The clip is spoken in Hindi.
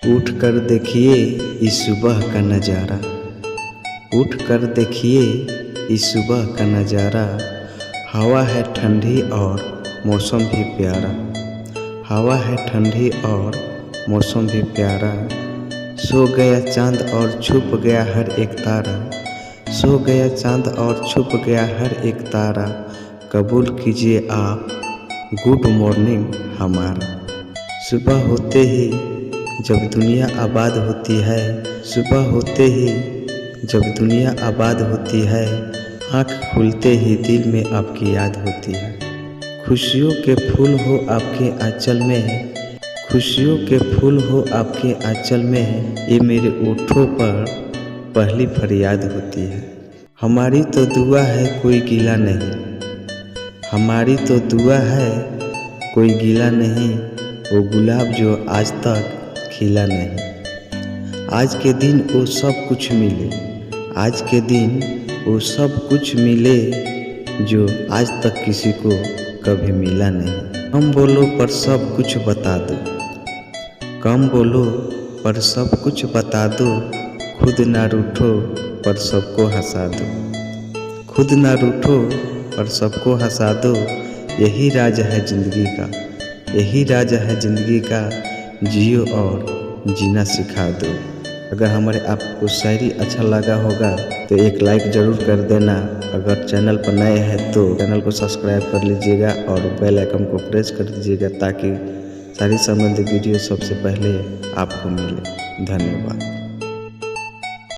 उठ कर देखिए इस सुबह का नज़ारा, उठ कर देखिए इस सुबह का नज़ारा। हवा है ठंडी और मौसम भी प्यारा, हवा है ठंडी और मौसम भी प्यारा। सो गया चांद और छुप गया हर एक तारा, सो गया चांद और छुप गया हर एक तारा। कबूल कीजिए आप गुड मॉर्निंग हमारा। सुबह होते ही जब दुनिया आबाद होती है, सुबह होते ही जब दुनिया आबाद होती है, आँख खुलते ही दिल में आपकी याद होती है। खुशियों के फूल हो आपके आंचल में, खुशियों के फूल हो आपके आंचल में, ये मेरे ओठों पर पहली फरियाद होती है। हमारी तो दुआ है कोई गीला नहीं, हमारी तो दुआ है कोई गीला नहीं, वो गुलाब जो आज तक खिला नहीं। आज के दिन वो सब कुछ मिले, आज के दिन वो सब कुछ मिले, जो आज तक किसी को कभी मिला नहीं। कम बोलो पर सब कुछ बता दो, कम बोलो पर सब कुछ बता दो, खुद ना रूठो पर सबको हंसा दो, खुद ना रूठो पर सबको हंसा दो। यही राज है ज़िंदगी का, यही राज है ज़िंदगी का, जियो और जीना सिखा दो। अगर हमारे आपको शायरी अच्छा लगा होगा तो एक लाइक ज़रूर कर देना। अगर चैनल पर नए हैं तो चैनल को सब्सक्राइब कर लीजिएगा और बेल आइकन को प्रेस कर दीजिएगा, ताकि सारी संबंधित वीडियो सबसे पहले आपको मिले। धन्यवाद।